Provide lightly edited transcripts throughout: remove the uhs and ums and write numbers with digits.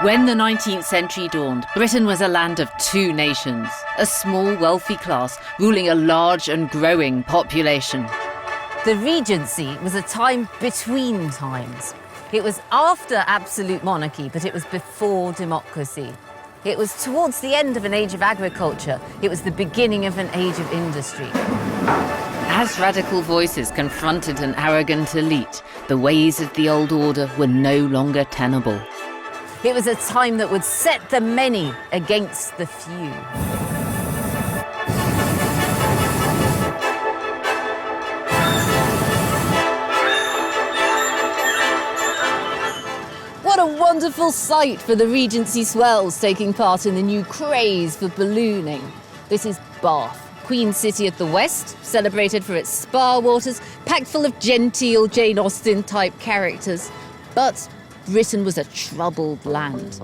When the 19th century dawned, Britain was a land of two nations, a small wealthy class ruling a large and growing population. The Regency was a time between times. It was after absolute monarchy, but it was before democracy. It was towards the end of an age of agriculture. It was the beginning of an age of industry. As radical voices confronted an arrogant elite, the ways of the old order were no longer tenable. It was a time that would set the many against the few. What a wonderful sight for the Regency swells taking part in the new craze for ballooning. This is Bath, Queen City at the west, celebrated for its spa waters, packed full of genteel Jane Austen-type characters. But Britain was a troubled land.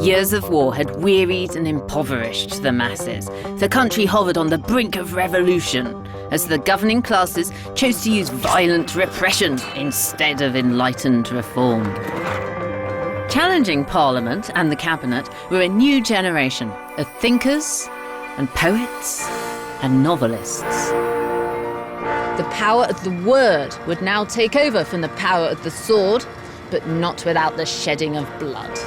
Years of war had wearied and impoverished the masses. The country hovered on the brink of revolution, as the governing classes chose to use violent repression instead of enlightened reform. Challenging Parliament and the Cabinet were a new generation of thinkers and poets and novelists. The power of the word would now take over from the power of the sword, but not without the shedding of blood.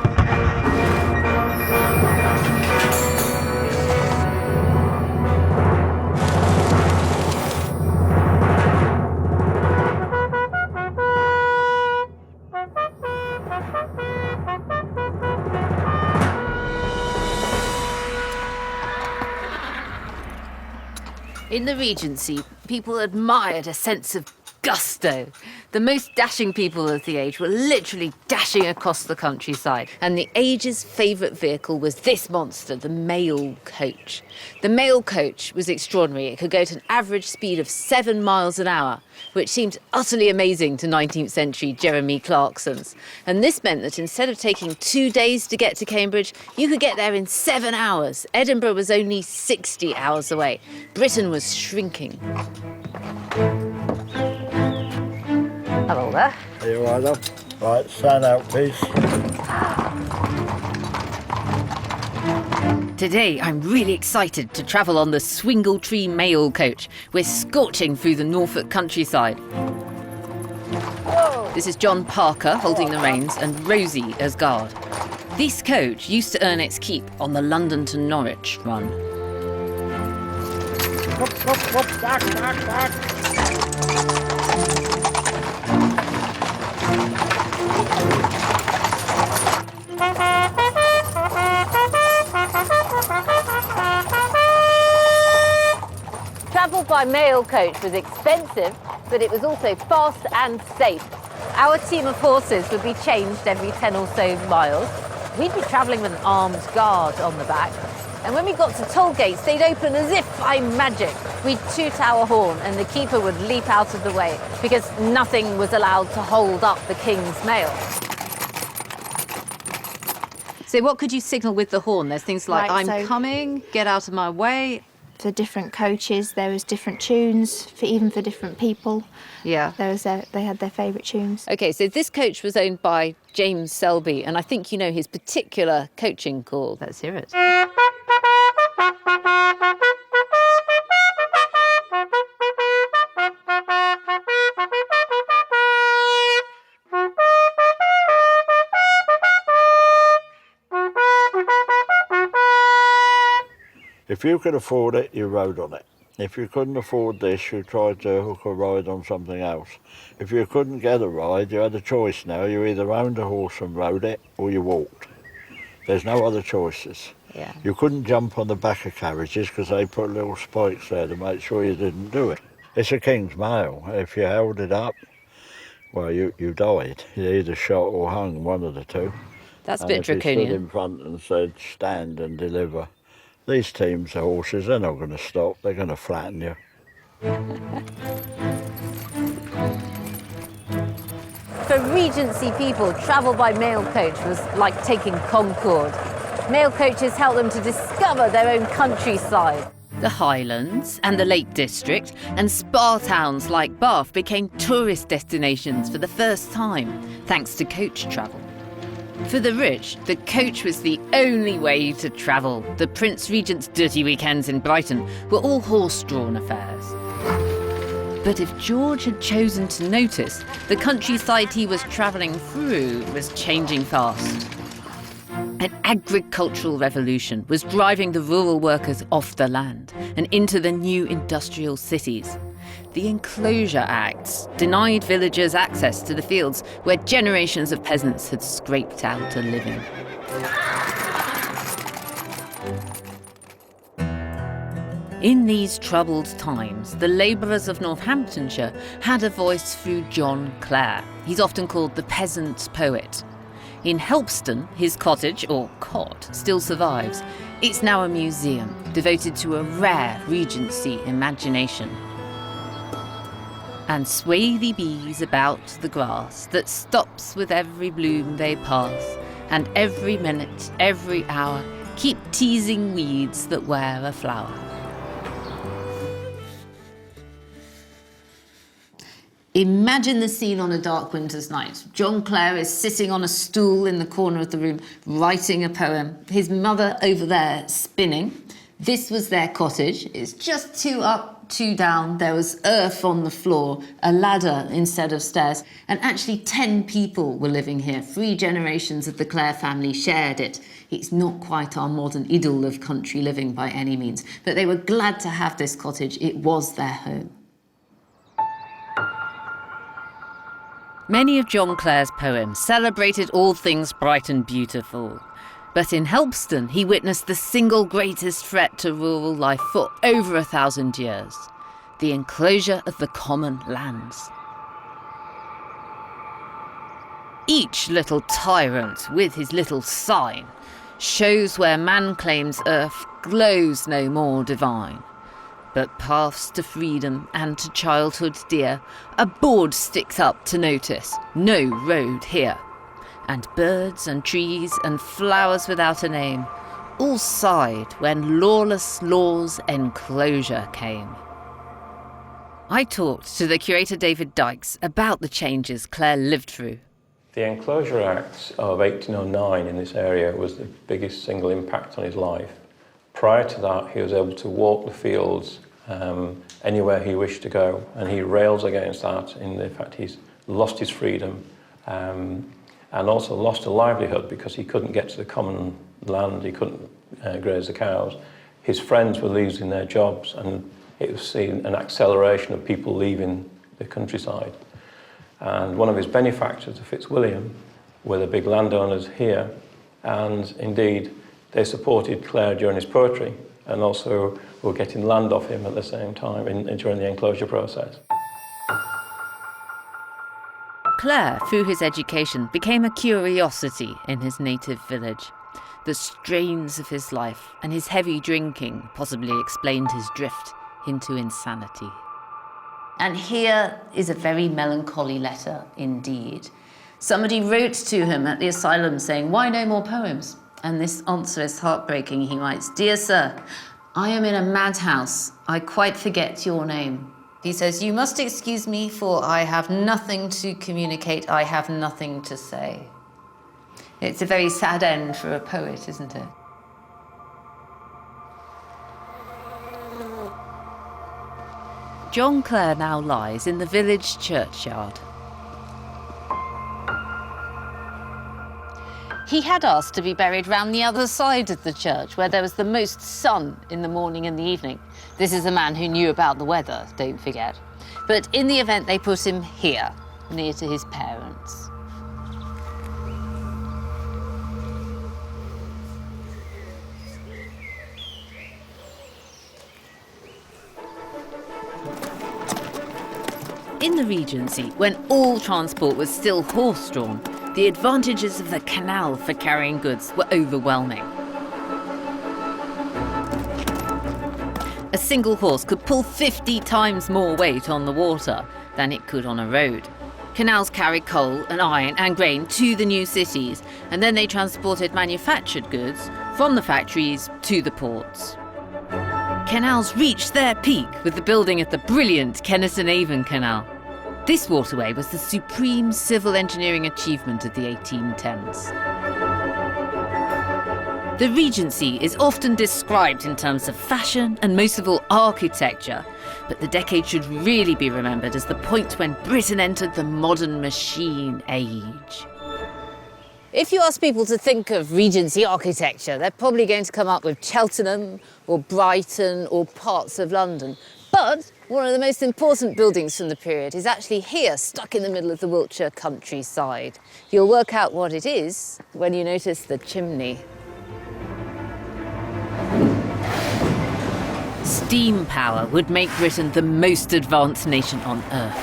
In the Regency, people admired a sense of gusto. The most dashing people of the age were literally dashing across the countryside. And the age's favourite vehicle was this monster, the mail coach. The mail coach was extraordinary. It could go to an average speed of 7 miles an hour, which seemed utterly amazing to 19th century Jeremy Clarksons. And this meant that instead of taking 2 days to get to Cambridge, you could get there in 7 hours. Edinburgh was only 60 hours away. Britain was shrinking. Hello there. Are you all right, love? Right, stand out, please. Today, I'm really excited to travel on the Swingletree Mail Coach. We're scorching through the Norfolk countryside. Whoa. This is John Parker holding the reins and Rosie as guard. This coach used to earn its keep on the London to Norwich run. Back. Travel by mail coach was expensive, but it was also fast and safe. Our team of horses would be changed every 10 or so miles. We'd be travelling with an armed guard on the back. And when we got to toll gates, they'd open as if by magic. We'd toot our horn and the keeper would leap out of the way because nothing was allowed to hold up the king's mail. So what could you signal with the horn? There's things like, Right, I'm coming, get out of my way. For different coaches, there was different tunes, even for different people. Yeah. They had their favourite tunes. OK, so this coach was owned by James Selby, and I think you know his particular coaching call. Let's hear it. If you could afford it, you rode on it. If you couldn't afford this, you tried to hook a ride on something else. If you couldn't get a ride, you had a choice now. You either owned a horse and rode it, or you walked. There's no other choices. Yeah. You couldn't jump on the back of carriages because they put little spikes there to make sure you didn't do it. It's a king's mail. If you held it up, well, you died. You either shot or hung, one of the two. That's a And bit if you stood draconian. in front and said, stand and deliver, these teams of horses, they're not going to stop. They're going to flatten you. For Regency people, travel by mail coach was like taking Concorde. Mail coaches helped them to discover their own countryside. The Highlands and the Lake District and spa towns like Bath became tourist destinations for the first time, thanks to coach travel. For the rich, the coach was the only way to travel. The Prince Regent's dirty weekends in Brighton were all horse-drawn affairs. But if George had chosen to notice, the countryside he was travelling through was changing fast. An agricultural revolution was driving the rural workers off the land and into the new industrial cities. The Enclosure Acts denied villagers access to the fields where generations of peasants had scraped out a living. In these troubled times, the labourers of Northamptonshire had a voice through John Clare. He's often called the peasant poet. In Helpston, his cottage, or cot, still survives. It's now a museum devoted to a rare Regency imagination. And sway the bees about the grass that stops with every bloom they pass, and every minute, every hour, keep teasing weeds that wear a flower. Imagine the scene on a dark winter's night. John Clare is sitting on a stool in the corner of the room, writing a poem. His mother over there spinning. This was their cottage. It's just 2 up, 2 down. There was earth on the floor, a ladder instead of stairs. And actually 10 people were living here. 3 generations of the Clare family shared it. It's not quite our modern idyll of country living by any means. But they were glad to have this cottage. It was their home. Many of John Clare's poems celebrated all things bright and beautiful. But in Helpston, he witnessed the single greatest threat to rural life for over 1,000 years, the enclosure of the common lands. Each little tyrant with his little sign shows where man claims earth glows no more divine. But paths to freedom and to childhood dear, a board sticks up to notice, no road here. And birds and trees and flowers without a name all sighed when lawless law's enclosure came. I talked to the curator David Dykes about the changes Clare lived through. The Enclosure Acts of 1809 in this area was the biggest single impact on his life. Prior to that, he was able to walk the fields anywhere he wished to go, and he rails against that in the fact he's lost his freedom and also lost a livelihood because he couldn't get to the common land, he couldn't graze the cows. His friends were losing their jobs, and it was seen an acceleration of people leaving the countryside. And one of his benefactors, the Fitzwilliam, were the big landowners here, and indeed they supported Clare during his poetry and also were getting land off him at the same time during the enclosure process. Clare, through his education, became a curiosity in his native village. The strains of his life and his heavy drinking possibly explained his drift into insanity. And here is a very melancholy letter indeed. Somebody wrote to him at the asylum saying, "Why no more poems?" And this answer is heartbreaking. He writes, "Dear sir, I am in a madhouse. I quite forget your name." He says, "You must excuse me, for I have nothing to communicate. I have nothing to say." It's a very sad end for a poet, isn't it? John Clare now lies in the village churchyard. He had asked to be buried round the other side of the church, where there was the most sun in the morning and the evening. This is a man who knew about the weather, don't forget. But in the event, they put him here, near to his parents. In the Regency, when all transport was still horse-drawn, the advantages of the canal for carrying goods were overwhelming. A single horse could pull 50 times more weight on the water than it could on a road. Canals carried coal and iron and grain to the new cities, and then they transported manufactured goods from the factories to the ports. Canals reached their peak with the building of the brilliant Kennet and Avon Canal. This waterway was the supreme civil engineering achievement of the 1810s. The Regency is often described in terms of fashion and most of all architecture, but the decade should really be remembered as the point when Britain entered the modern machine age. If you ask people to think of Regency architecture, they're probably going to come up with Cheltenham or Brighton or parts of London. But one of the most important buildings from the period is actually here, stuck in the middle of the Wiltshire countryside. You'll work out what it is when you notice the chimney. Steam power would make Britain the most advanced nation on Earth.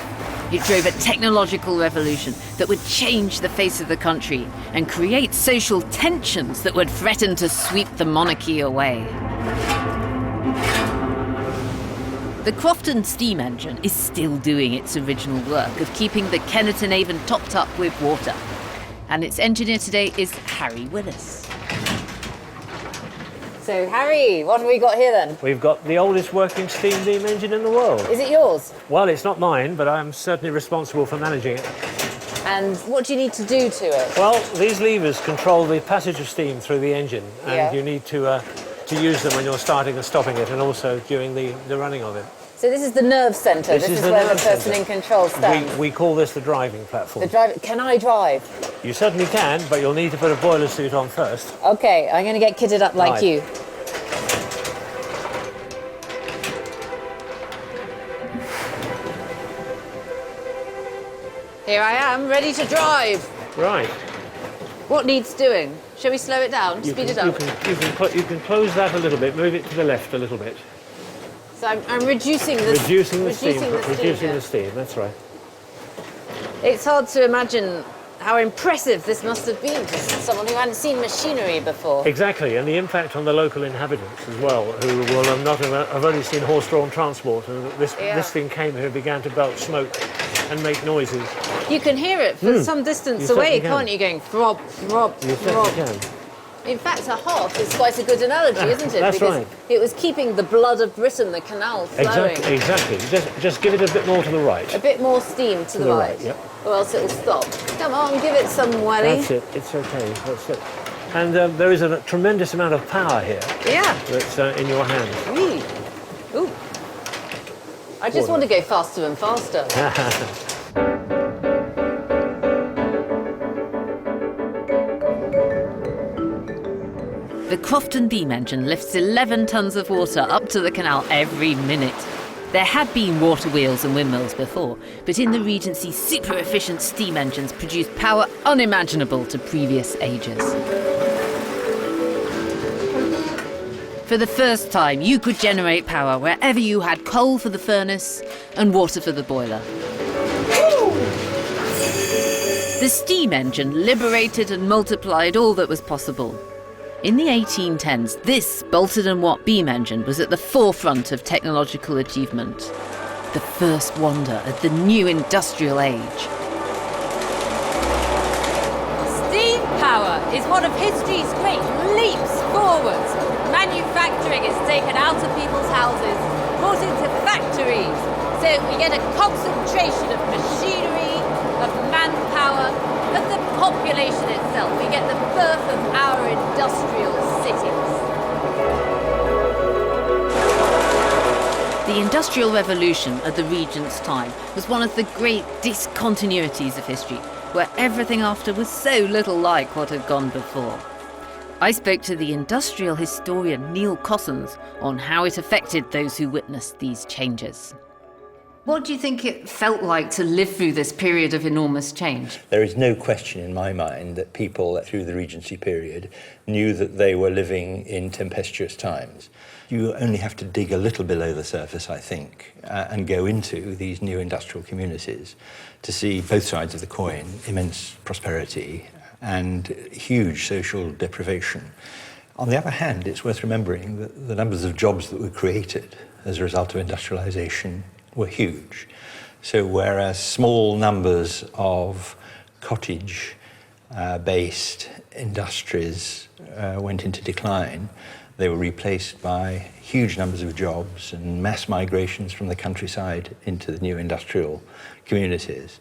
It drove a technological revolution that would change the face of the country and create social tensions that would threaten to sweep the monarchy away. The Crofton steam engine is still doing its original work of keeping the Kennerton Avon topped up with water. And its engineer today is Harry Willis. So, Harry, what have we got here then? We've got the oldest working steam beam engine in the world. Is it yours? Well, it's not mine, but I'm certainly responsible for managing it. And what do you need to do to it? Well, these levers control the passage of steam through the engine, and you need to use them when you're starting and stopping it, and also during the running of it. So this is the nerve centre. This is where the person in control stands. We call this the driving platform. Can I drive? You certainly can, but you'll need to put a boiler suit on first. OK, I'm going to get kitted up like you. Here I am, ready to drive. Right. What needs doing? Shall we slow it down, speed it up? You can close that a little bit, move it to the left a little bit. So I'm reducing the steam, that's right. It's hard to imagine how impressive this must have been to someone who hadn't seen machinery before. Exactly, and the impact on the local inhabitants as well, who will have only seen horse-drawn transport, and this thing came here and began to belch smoke and make noises. You can hear it from some distance away, can't you? Going throb, throb, you throb. Certainly can. In fact, a harp is quite a good analogy, isn't it? That's because right. It was keeping the blood of Britain, the canal, flowing. Exactly. Just give it a bit more to the right. A bit more steam to the right. Yep. Or else it'll stop. Come on, give it some welly. That's it. It's okay. That's it. And there is a tremendous amount of power here. Yeah. That's in your hands. Ooh. I just want to go faster and faster. The Crofton beam engine lifts 11 tons of water up to the canal every minute. There had been water wheels and windmills before, but in the Regency, super-efficient steam engines produced power unimaginable to previous ages. For the first time, you could generate power wherever you had coal for the furnace and water for the boiler. The steam engine liberated and multiplied all that was possible. In the 1810s, this Bolton and Watt beam engine was at the forefront of technological achievement, the first wonder of the new industrial age. Steam power is one of history's great leaps forwards. Manufacturing is taken out of people's houses, brought into factories. So we get a concentration of machinery, of manpower, of the population itself. We get the birth of our industrial cities. The Industrial Revolution at the Regent's time was one of the great discontinuities of history, where everything after was so little like what had gone before. I spoke to the industrial historian Neil Cossons on how it affected those who witnessed these changes. What do you think it felt like to live through this period of enormous change? There is no question in my mind that people through the Regency period knew that they were living in tempestuous times. You only have to dig a little below the surface, I think, and go into these new industrial communities to see both sides of the coin, immense prosperity and huge social deprivation. On the other hand, it's worth remembering that the numbers of jobs that were created as a result of industrialization were huge. So whereas small numbers of cottage-based industries went into decline, They were replaced by huge numbers of jobs and mass migrations from the countryside into the new industrial communities.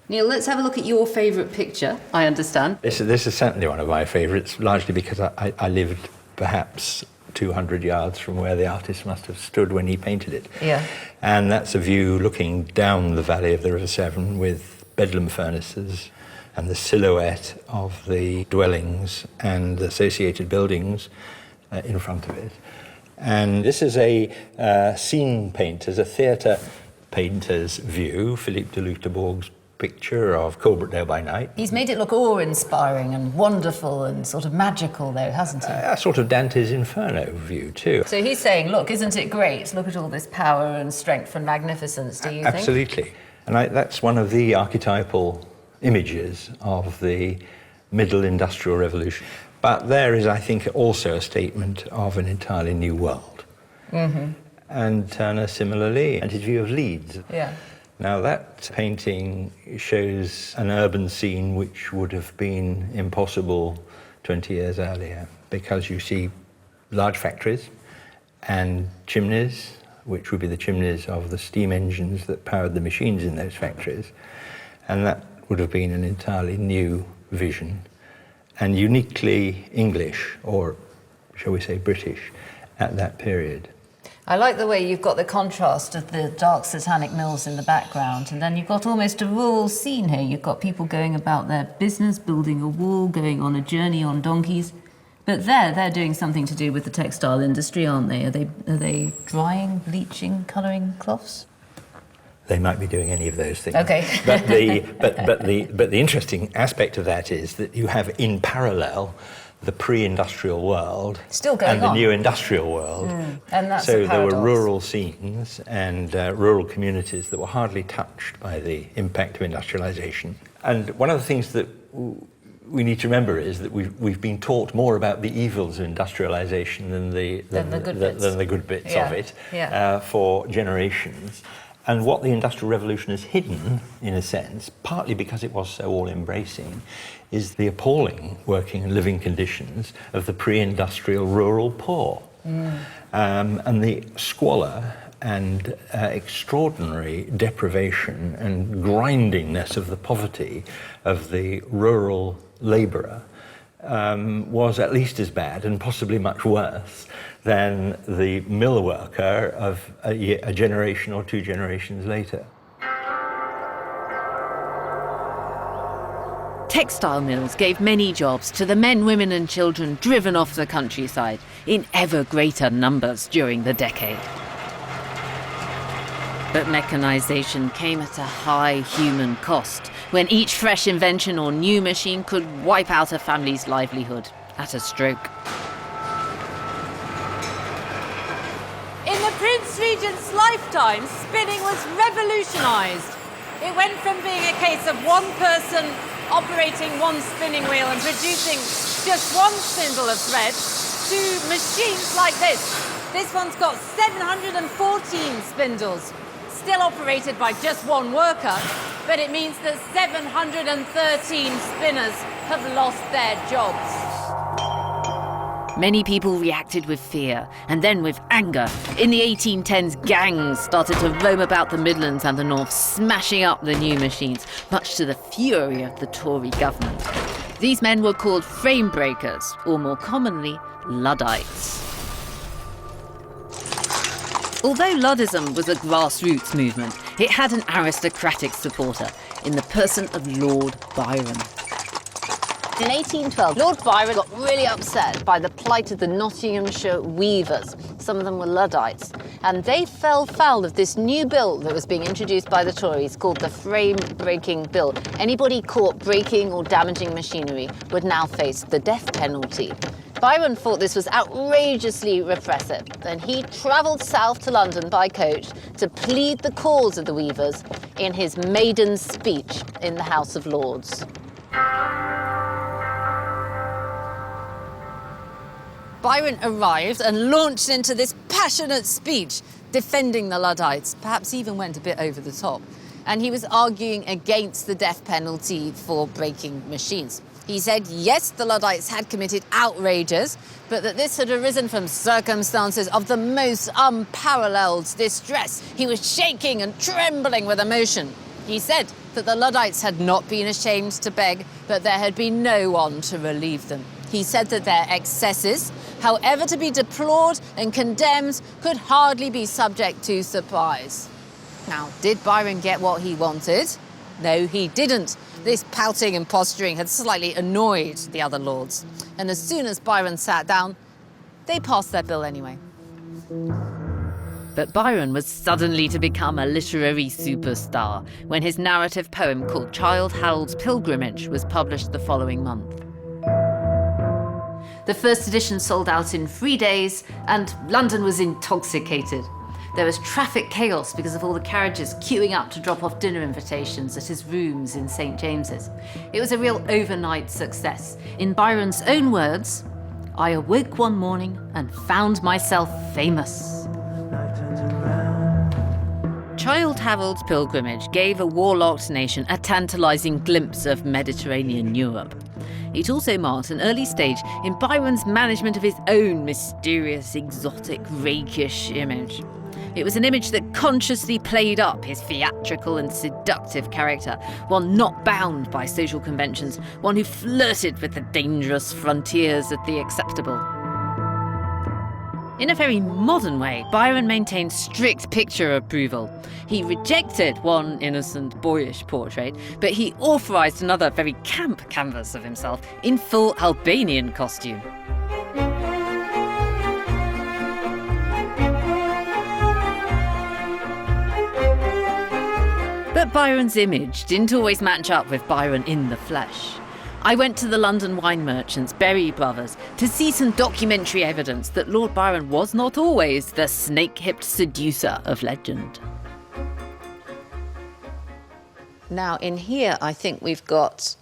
Neil, let's have a look at your favourite picture, I understand. This is certainly one of my favourites, largely because I lived perhaps 200 yards from where the artist must have stood when he painted it. Yeah. And that's a view looking down the valley of the River Severn with bedlam furnaces and the silhouette of the dwellings and associated buildings in front of it. And this is a scene painter's, a theatre painter's view, Philippe de Luchterborg's picture of Coalbrookdale by night. He's made it look awe-inspiring and wonderful and sort of magical, though, hasn't he? A sort of Dante's Inferno view, too. So he's saying, look, isn't it great? Look at all this power and strength and magnificence, do you think? Absolutely. And that's one of the archetypal images of the Middle Industrial Revolution. But there is, I think, also a statement of an entirely new world. Mm-hmm. And Turner similarly, and his view of Leeds. Yeah. Now that painting shows an urban scene which would have been impossible 20 years earlier, because you see large factories and chimneys, which would be the chimneys of the steam engines that powered the machines in those factories. And that would have been an entirely new vision, and uniquely English, or shall we say British, at that period. I like the way you've got the contrast of the dark satanic mills in the background, and then you've got almost a rural scene here. You've got people going about their business, building a wall, going on a journey on donkeys. But they're doing something to do with the textile industry, aren't they? Are they drying, bleaching, colouring cloths? They might be doing any of those things. Okay. But the interesting aspect of that is that you have in parallel the pre-industrial world still going and the on. new industrial world. And that's so a there were paradox. rural scenes and rural communities that were hardly touched by the impact of industrialization. And one of the things that we need to remember is that we've been taught more about the evils of industrialization than the good bits of it for generations. And what the Industrial Revolution has hidden, in a sense, partly because it was so all-embracing, is the appalling working and living conditions of the pre-industrial rural poor. And the squalor and extraordinary deprivation and grindingness of the poverty of the rural labourer was at least as bad, and possibly much worse, than the mill worker of a generation or two generations later. Textile mills gave many jobs to the men, women and children driven off the countryside in ever greater numbers during the decade. But mechanisation came at a high human cost, when each fresh invention or new machine could wipe out a family's livelihood at a stroke. In the Prince Regent's lifetime, spinning was revolutionised. It went from being a case of one person operating one spinning wheel and producing just one spindle of thread to machines like this. This one's got 714 spindles, still operated by just one worker, but it means that 713 spinners have lost their jobs. Many people reacted with fear and then with anger. In the 1810s, gangs started to roam about the Midlands and the North, smashing up the new machines, much to the fury of the Tory government. These men were called frame breakers, or more commonly, Luddites. Although Luddism was a grassroots movement, it had an aristocratic supporter in the person of Lord Byron. In 1812, Lord Byron got really upset by the plight of the Nottinghamshire weavers. Some of them were Luddites. And they fell foul of this new bill that was being introduced by the Tories called the Frame Breaking Bill. Anybody caught breaking or damaging machinery would now face the death penalty. Byron thought this was outrageously repressive, and he travelled south to London by coach to plead the cause of the weavers in his maiden speech in the House of Lords. Byron arrived and launched into this passionate speech defending the Luddites, perhaps even went a bit over the top. and he was arguing against the death penalty for breaking machines. He said, yes, the Luddites had committed outrages, but that this had arisen from circumstances of the most unparalleled distress. He was shaking and trembling with emotion. He said that the Luddites had not been ashamed to beg, but there had been no one to relieve them. He said that their excesses, however to be deplored and condemned, could hardly be subject to surprise. Now, did Byron get what he wanted? No, he didn't. This pouting and posturing had slightly annoyed the other lords. And as soon as Byron sat down, they passed their bill anyway. But Byron was suddenly to become a literary superstar when his narrative poem called Childe Harold's Pilgrimage was published the following month. The first edition sold out in 3 days, and London was intoxicated. There was traffic chaos because of all the carriages queuing up to drop off dinner invitations at his rooms in St. James's. It was a real overnight success. In Byron's own words, I awoke one morning and found myself famous. Childe Harold's Pilgrimage gave a warlocked nation a tantalising glimpse of Mediterranean Europe. It also marked an early stage in Byron's management of his own mysterious, exotic, rakish image. It was an image that consciously played up his theatrical and seductive character, one not bound by social conventions, one who flirted with the dangerous frontiers of the acceptable. In a very modern way, Byron maintained strict picture approval. He rejected one innocent, boyish portrait, but he authorised another very camp canvas of himself in full Albanian costume. But Byron's image didn't always match up with Byron in the flesh. I went to the London wine merchants, Berry Brothers, to see some documentary evidence that Lord Byron was not always the snake-hipped seducer of legend. Now, in here, I think we've got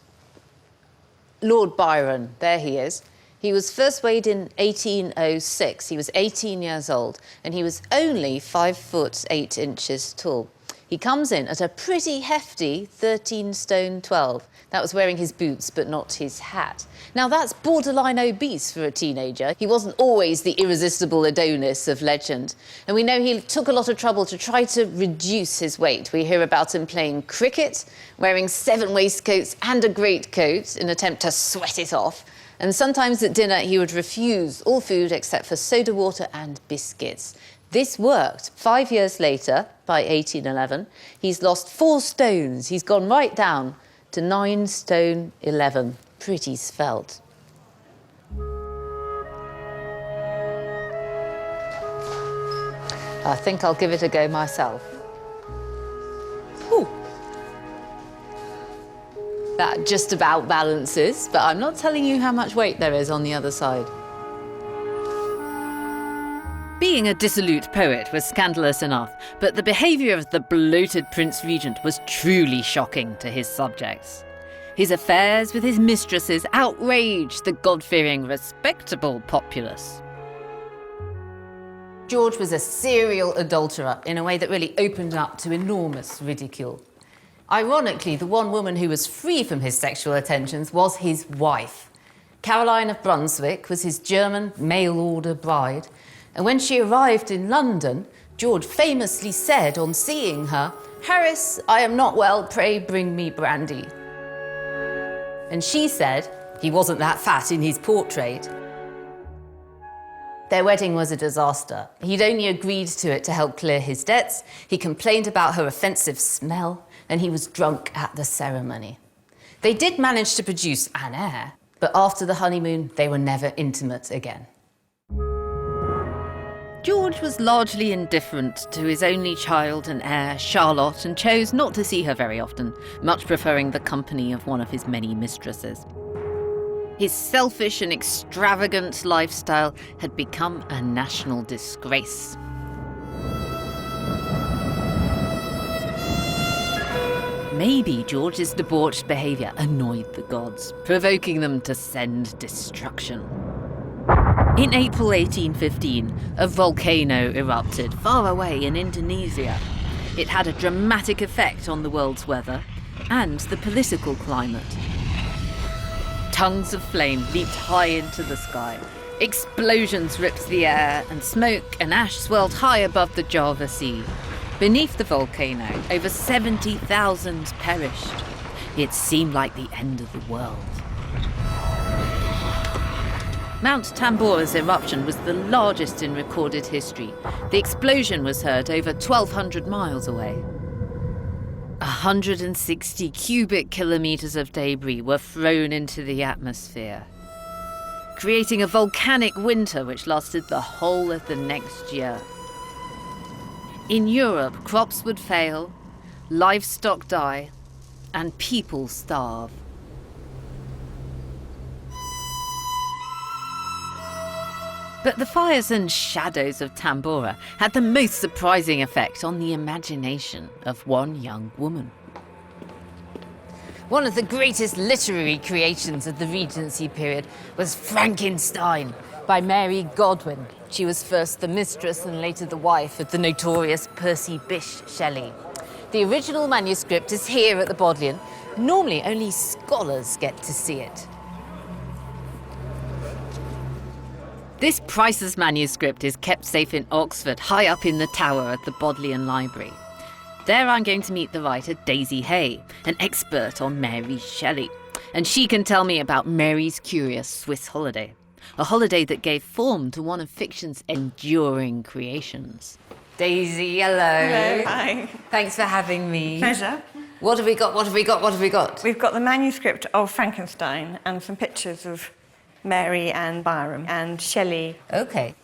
Lord Byron. There he is. He was first weighed in 1806. He was 18 years old, and he was only 5 foot 8 inches tall. He comes in at a pretty hefty 13 stone 12. That was wearing his boots, but not his hat. Now, that's borderline obese for a teenager. He wasn't always the irresistible Adonis of legend. And we know he took a lot of trouble to try to reduce his weight. We hear about him playing cricket, wearing 7 waistcoats and a greatcoat in an attempt to sweat it off. And sometimes at dinner, he would refuse all food except for soda water and biscuits. This worked. 5 years later, by 1811, he's lost 4 stones. He's gone right down to 9 stone 11. Pretty svelte. I think I'll give it a go myself. Ooh. That just about balances, but I'm not telling you how much weight there is on the other side. Being a dissolute poet was scandalous enough, but the behaviour of the bloated Prince Regent was truly shocking to his subjects. His affairs with his mistresses outraged the God-fearing, respectable populace. George was a serial adulterer in a way that really opened up to enormous ridicule. Ironically, the one woman who was free from his sexual attentions was his wife. Caroline of Brunswick was his German mail-order bride, and when she arrived in London, George famously said on seeing her, "Harris, I am not well, pray bring me brandy." And she said he wasn't that fat in his portrait. Their wedding was a disaster. He'd only agreed to it to help clear his debts. He complained about her offensive smell, and he was drunk at the ceremony. They did manage to produce an heir, but after the honeymoon, they were never intimate again. George was largely indifferent to his only child and heir, Charlotte, and chose not to see her very often, much preferring the company of one of his many mistresses. His selfish and extravagant lifestyle had become a national disgrace. Maybe George's debauched behaviour annoyed the gods, provoking them to send destruction. In April 1815, a volcano erupted far away in Indonesia. It had a dramatic effect on the world's weather and the political climate. Tongues of flame leaped high into the sky. Explosions ripped the air, and smoke and ash swirled high above the Java Sea. Beneath the volcano, over 70,000 perished. It seemed like the end of the world. Mount Tambora's eruption was the largest in recorded history. The explosion was heard over 1,200 miles away. 160 cubic kilometers of debris were thrown into the atmosphere, creating a volcanic winter which lasted the whole of the next year. In Europe, crops would fail, livestock die, and people starve. But the fires and shadows of Tambora had the most surprising effect on the imagination of one young woman. One of the greatest literary creations of the Regency period was Frankenstein by Mary Godwin. She was first the mistress and later the wife of the notorious Percy Bysshe Shelley. The original manuscript is here at the Bodleian. Normally only scholars get to see it. This priceless manuscript is kept safe in Oxford, high up in the tower at the Bodleian Library. There I'm going to meet the writer Daisy Hay, an expert on Mary Shelley. And she can tell me about Mary's Curious Swiss Holiday, a holiday that gave form to one of fiction's enduring creations. Daisy, hello. Hello, hi. Thanks for having me. Pleasure. What have we got? What have we got? What have we got? We've got the manuscript of Frankenstein and some pictures of Mary and Byron and Shelley. Okay.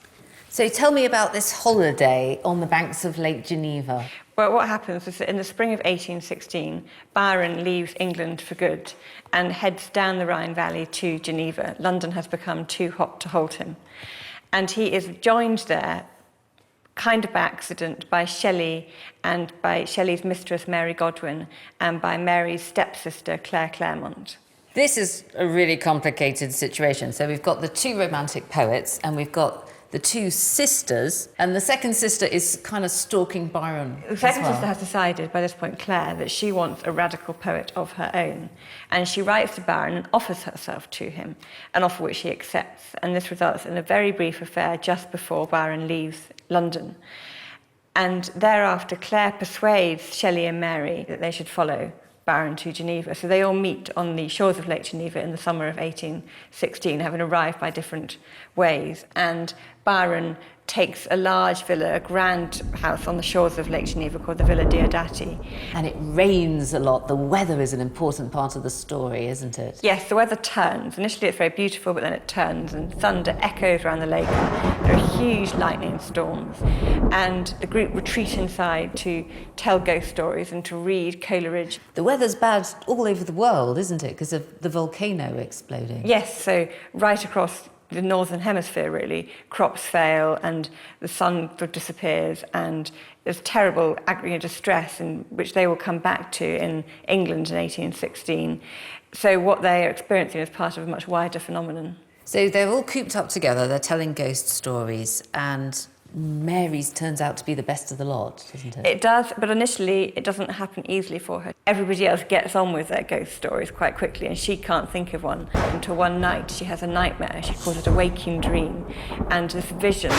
So tell me about this holiday on the banks of Lake Geneva. Well, what happens is that in the spring of 1816, Byron leaves England for good and heads down the Rhine Valley to Geneva. London has become too hot to hold him. And he is joined there, kind of by accident, by Shelley and by Shelley's mistress, Mary Godwin, and by Mary's stepsister, Claire Clairmont. This is a really complicated situation. So we've got the two romantic poets and we've got the two sisters, and the second sister is kind of stalking Byron. The second sister has decided, by this point, Claire, that she wants a radical poet of her own. And she writes to Byron and offers herself to him, an offer which he accepts. And this results in a very brief affair just before Byron leaves London. And thereafter, Claire persuades Shelley and Mary that they should follow Byron to Geneva. So they all meet on the shores of Lake Geneva in the summer of 1816, having arrived by different ways. And Byron takes a large villa, a grand house on the shores of Lake Geneva called the Villa Diodati. And it rains a lot. The weather is an important part of the story, isn't it? Yes, the weather turns. Initially it's very beautiful, but then it turns and thunder echoes around the lake. There are huge lightning storms. And the group retreat inside to tell ghost stories and to read Coleridge. The weather's bad all over the world, isn't it? Because of the volcano exploding. Yes, so right across the northern hemisphere, really, crops fail and the sun sort of disappears, and there's terrible distress in which they will come back to in England in 1816. So what they are experiencing is part of a much wider phenomenon. So they're all cooped up together, they're telling ghost stories, and Mary's turns out to be the best of the lot, doesn't it? It does, but initially it doesn't happen easily for her. Everybody else gets on with their ghost stories quite quickly, and she can't think of one until one night she has a nightmare. She calls it a waking dream, and this vision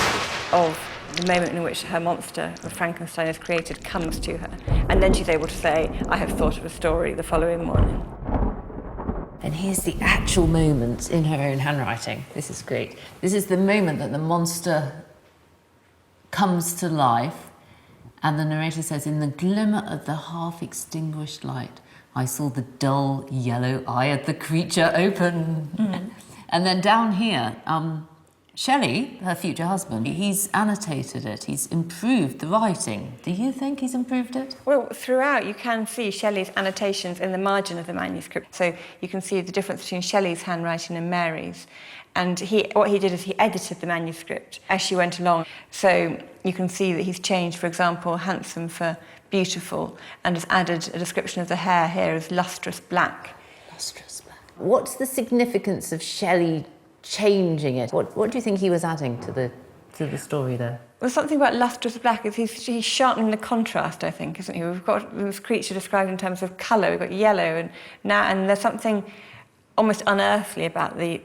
of the moment in which her monster of Frankenstein is created comes to her, and then she's able to say, I have thought of a story the following morning. And here's the actual moment in her own handwriting. This is great. This is the moment that the monster comes to life, and the narrator says, in the glimmer of the half-extinguished light, I saw the dull yellow eye of the creature open. Mm. And then down here, Shelley, her future husband, he's annotated it, he's improved the writing. Do you think he's improved it? Well, throughout you can see Shelley's annotations in the margin of the manuscript, so you can see the difference between Shelley's handwriting and Mary's. And what he did is he edited the manuscript as she went along. So you can see that he's changed, for example, handsome for beautiful, and has added a description of the hair here as lustrous black. Lustrous black. What's the significance of Shelley changing it? What do you think he was adding to the story there? Well, something about lustrous black is he's sharpening the contrast, I think, isn't he? We've got this creature described in terms of colour. We've got yellow, and there's something almost unearthly about the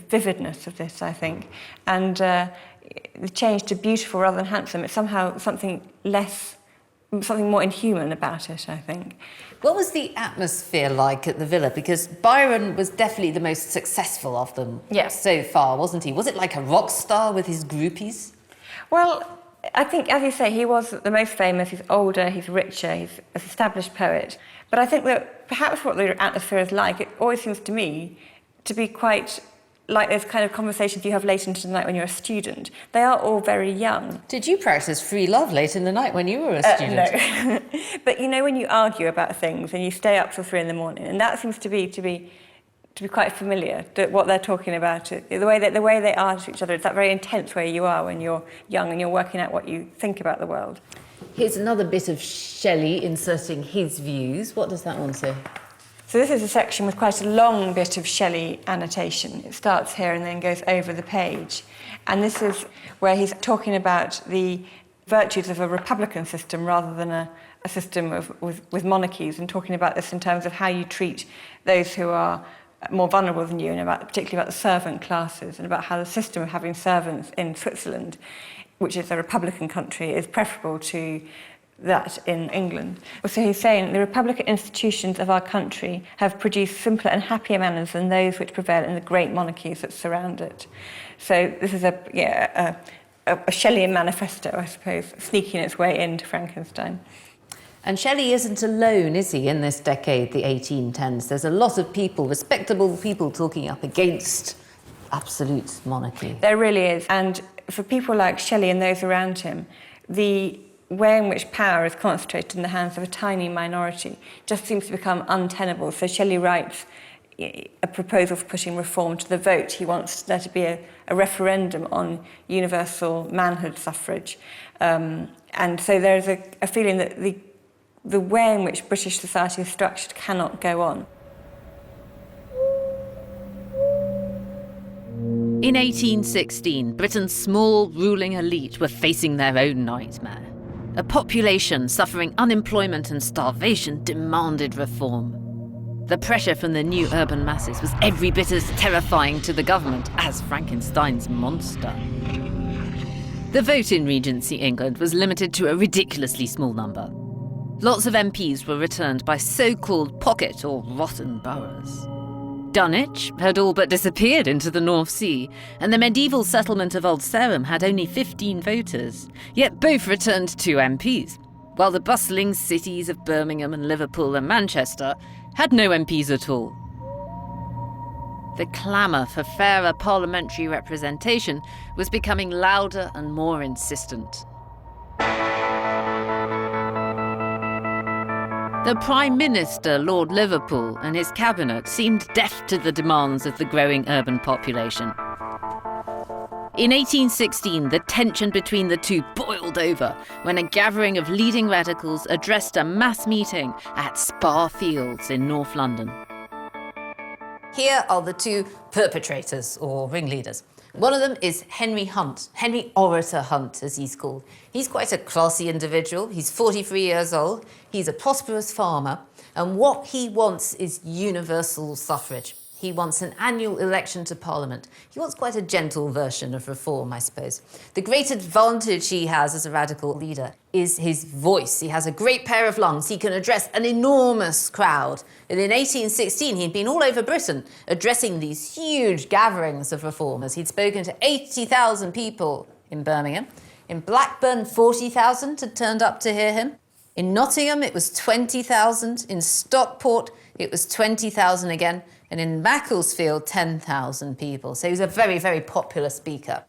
vividness of this, I think. And the change to beautiful rather than handsome, it's somehow something more inhuman about it, I think. What was the atmosphere like at the villa? Because Byron was definitely the most successful of them so far, wasn't he? Was it like a rock star with his groupies? Well, I think, as you say, he was the most famous. He's older, he's richer, he's an established poet. But I think that perhaps what the atmosphere is like, it always seems to me to be quite like those kind of conversations you have late into the night when you're a student. They are all very young. Did you practice free love late in the night when you were a student? No. But you know, when you argue about things and you stay up till 3 a.m, and that seems to be quite familiar, what they're talking about, the way they are to each other. It's that very intense way you are when you're young and you're working out what you think about the world. Here's another bit of Shelley inserting his views. What does that one say? So this is a section with quite a long bit of Shelley annotation. It starts here and then goes over the page. And this is where he's talking about the virtues of a republican system rather than a system with monarchies, and talking about this in terms of how you treat those who are more vulnerable than you, and particularly about the servant classes, and about how the system of having servants in Switzerland, which is a republican country, is preferable to that in England. So he's saying the republican institutions of our country have produced simpler and happier manners than those which prevail in the great monarchies that surround it. So this is a Shelleyan manifesto, I suppose, sneaking its way into Frankenstein. And Shelley isn't alone, is he, in this decade, the 1810s? There's a lot of people, respectable people, talking up against absolute monarchy. There really is. And for people like Shelley and those around him, the way in which power is concentrated in the hands of a tiny minority just seems to become untenable. So Shelley writes a proposal for putting reform to the vote. He wants there to be a referendum on universal manhood suffrage. And so there's a feeling that the way in which British society is structured cannot go on. In 1816, Britain's small ruling elite were facing their own nightmare. A population suffering unemployment and starvation demanded reform. The pressure from the new urban masses was every bit as terrifying to the government as Frankenstein's monster. The vote in Regency England was limited to a ridiculously small number. Lots of MPs were returned by so-called pocket or rotten boroughs. Dunwich had all but disappeared into the North Sea, and the medieval settlement of Old Sarum had only 15 voters, yet both returned 2 MPs, while the bustling cities of Birmingham and Liverpool and Manchester had no MPs at all. The clamour for fairer parliamentary representation was becoming louder and more insistent. The Prime Minister, Lord Liverpool, and his cabinet seemed deaf to the demands of the growing urban population. In 1816, the tension between the two boiled over when a gathering of leading radicals addressed a mass meeting at Spa Fields in North London. Here are the 2 perpetrators, or ringleaders. One of them is Henry Hunt, Henry Orator Hunt, as he's called. He's quite a classy individual. He's 43 years old. He's a prosperous farmer. And what he wants is universal suffrage. He wants an annual election to Parliament. He wants quite a gentle version of reform, I suppose. The great advantage he has as a radical leader is his voice. He has a great pair of lungs. He can address an enormous crowd. And in 1816, he'd been all over Britain addressing these huge gatherings of reformers. He'd spoken to 80,000 people in Birmingham. In Blackburn, 40,000 had turned up to hear him. In Nottingham, it was 20,000. In Stockport, it was 20,000 again. And in Macclesfield, 10,000 people. So he was a very, very popular speaker.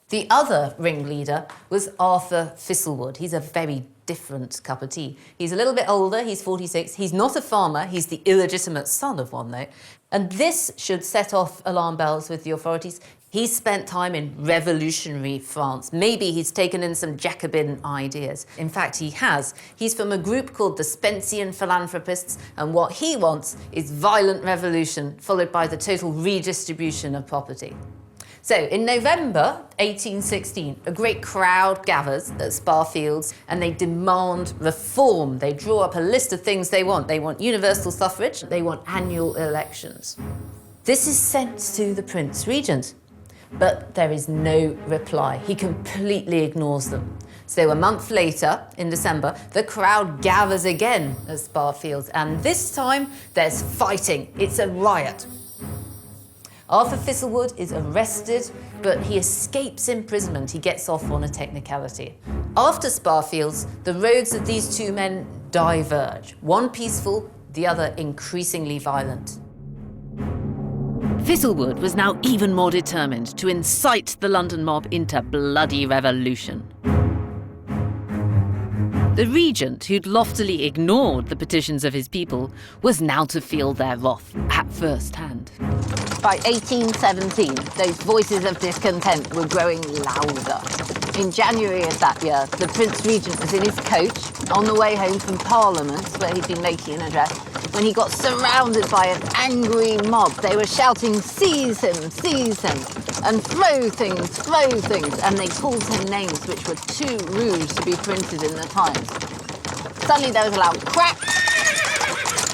The other ringleader was Arthur Thistlewood. He's a very different cup of tea. He's a little bit older, he's 46. He's not a farmer, he's the illegitimate son of one, though. And this should set off alarm bells with the authorities. He's spent time in revolutionary France. Maybe he's taken in some Jacobin ideas. In fact, he has. He's from a group called the Spencean Philanthropists, and what he wants is violent revolution, followed by the total redistribution of property. So in November 1816, a great crowd gathers at Sparfields and they demand reform. They draw up a list of things they want. They want universal suffrage, they want annual elections. This is sent to the Prince Regent, but there is no reply. He completely ignores them. So a month later, in December, the crowd gathers again at Sparfields, and this time there's fighting. It's a riot. Arthur Thistlewood is arrested, but he escapes imprisonment. He gets off on a technicality. After Sparfields, the roads of these two men diverge. One peaceful, the other increasingly violent. Thistlewood was now even more determined to incite the London mob into bloody revolution. The regent, who'd loftily ignored the petitions of his people, was now to feel their wrath at first hand. By 1817, those voices of discontent were growing louder. In January of that year, the Prince Regent was in his coach on the way home from Parliament, where he'd been making an address, when he got surrounded by an angry mob. They were shouting, seize him, and throw things, and they called him names which were too rude to be printed in the Times. Suddenly there was a loud crack.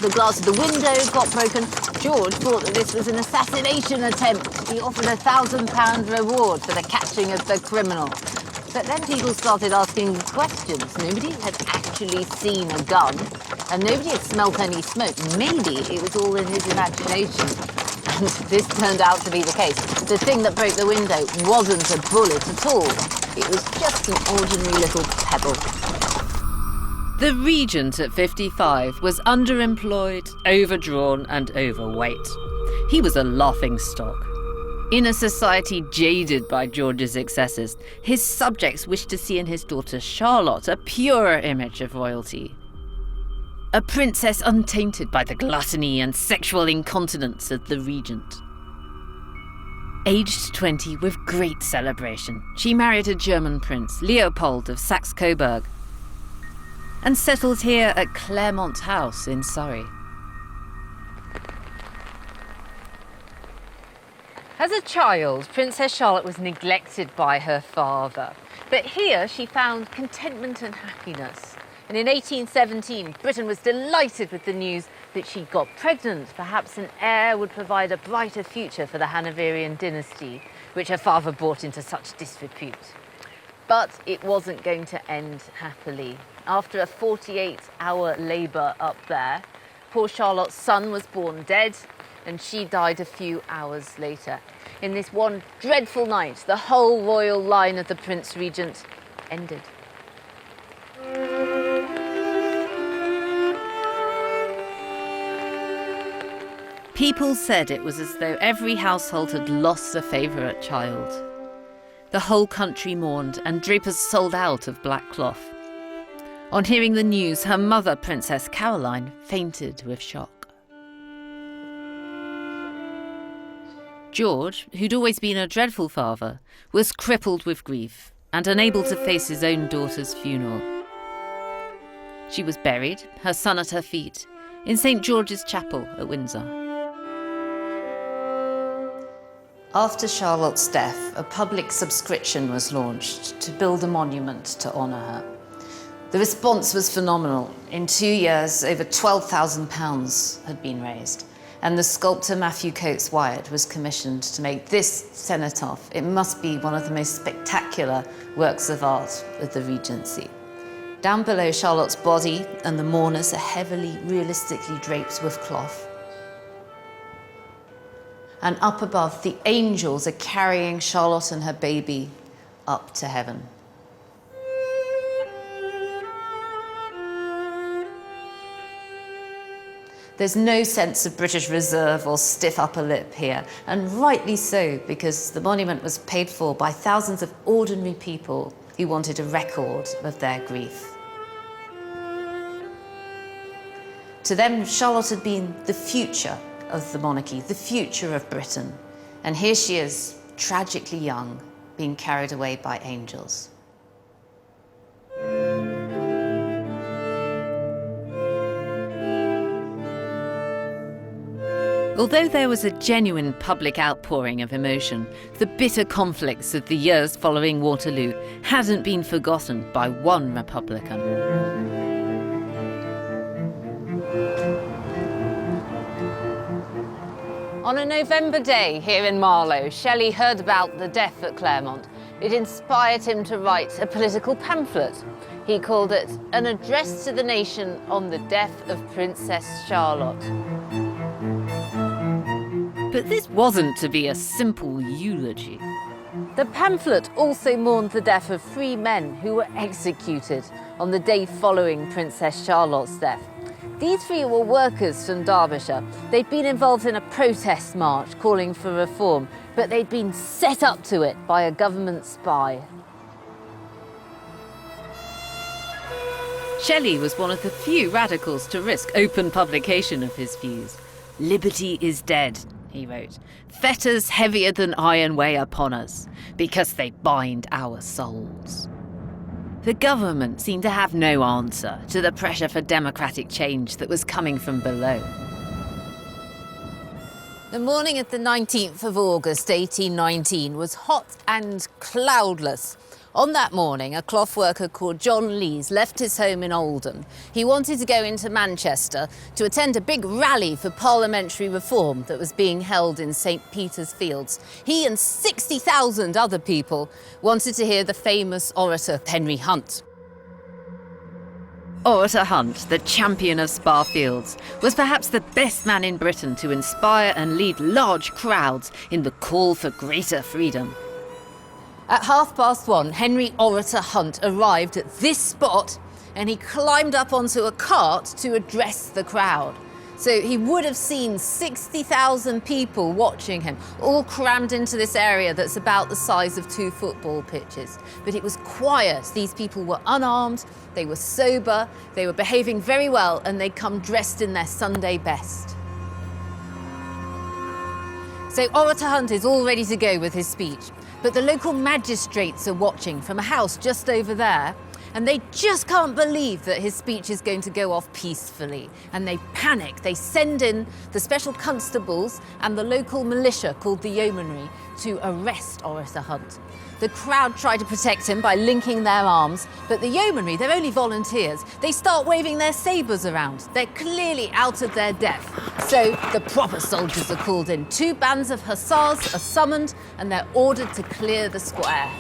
The glass of the window got broken. George thought that this was an assassination attempt. He offered a £1,000 reward for the catching of the criminal. But then people started asking questions. Nobody had actually seen a gun, and nobody had smelt any smoke. Maybe it was all in his imagination. And this turned out to be the case. The thing that broke the window wasn't a bullet at all. It was just an ordinary little pebble. The regent at 55 was underemployed, overdrawn and overweight. He was a laughingstock. In a society jaded by George's excesses, his subjects wished to see in his daughter Charlotte a purer image of royalty. A princess untainted by the gluttony and sexual incontinence of the regent. Aged 20 with great celebration, she married a German prince, Leopold of Saxe-Coburg, and settled here at Claremont House in Surrey. As a child, Princess Charlotte was neglected by her father. But here she found contentment and happiness. And in 1817, Britain was delighted with the news that she got pregnant. Perhaps an heir would provide a brighter future for the Hanoverian dynasty, which her father brought into such disrepute. But it wasn't going to end happily. After a 48-hour labour up there, poor Charlotte's son was born dead, and she died a few hours later. In this one dreadful night, the whole royal line of the Prince Regent ended. People said it was as though every household had lost a favourite child. The whole country mourned, and drapers sold out of black cloth. On hearing the news, her mother, Princess Caroline, fainted with shock. George, who'd always been a dreadful father, was crippled with grief and unable to face his own daughter's funeral. She was buried, her son at her feet, in St. George's Chapel at Windsor. After Charlotte's death, a public subscription was launched to build a monument to honour her. The response was phenomenal. In 2 years, over £12,000 had been raised, and the sculptor Matthew Coates Wyatt was commissioned to make this cenotaph. It must be one of the most spectacular works of art of the Regency. Down below Charlotte's body and the mourners are heavily, realistically draped with cloth. And up above, the angels are carrying Charlotte and her baby up to heaven. There's no sense of British reserve or stiff upper lip here, and rightly so, because the monument was paid for by thousands of ordinary people who wanted a record of their grief. To them, Charlotte had been the future of the monarchy, the future of Britain, and here she is, tragically young, being carried away by angels. Although there was a genuine public outpouring of emotion, the bitter conflicts of the years following Waterloo hadn't been forgotten by one Republican. On a November day here in Marlow, Shelley heard about the death at Claremont. It inspired him to write a political pamphlet. He called it An Address to the Nation on the Death of Princess Charlotte. But this wasn't to be a simple eulogy. The pamphlet also mourned the death of 3 men who were executed on the day following Princess Charlotte's death. These 3 were workers from Derbyshire. They'd been involved in a protest march calling for reform, but they'd been set up to it by a government spy. Shelley was one of the few radicals to risk open publication of his views. "Liberty is dead," he wrote. "Fetters heavier than iron weigh upon us, because they bind our souls." The government seemed to have no answer to the pressure for democratic change that was coming from below. The morning of the 19th of August 1819 was hot and cloudless. On that morning, a cloth worker called John Lees left his home in Oldham. He wanted to go into Manchester to attend a big rally for parliamentary reform that was being held in St. Peter's Fields. He and 60,000 other people wanted to hear the famous orator Henry Hunt. Orator Hunt, the champion of Spa Fields, was perhaps the best man in Britain to inspire and lead large crowds in the call for greater freedom. At 1:30, Henry Orator Hunt arrived at this spot and he climbed up onto a cart to address the crowd. So he would have seen 60,000 people watching him, all crammed into this area that's about the size of 2 football pitches. But it was quiet. These people were unarmed, they were sober, they were behaving very well, and they'd come dressed in their Sunday best. So Orator Hunt is all ready to go with his speech. But the local magistrates are watching from a house just over there, and they just can't believe that his speech is going to go off peacefully. And they panic. They send in the special constables and the local militia called the Yeomanry to arrest Orator Hunt. The crowd try to protect him by linking their arms, but the Yeomanry, they're only volunteers. They start waving their sabres around. They're clearly out of their depth. So the proper soldiers are called in. 2 bands of hussars are summoned, and they're ordered to clear the square.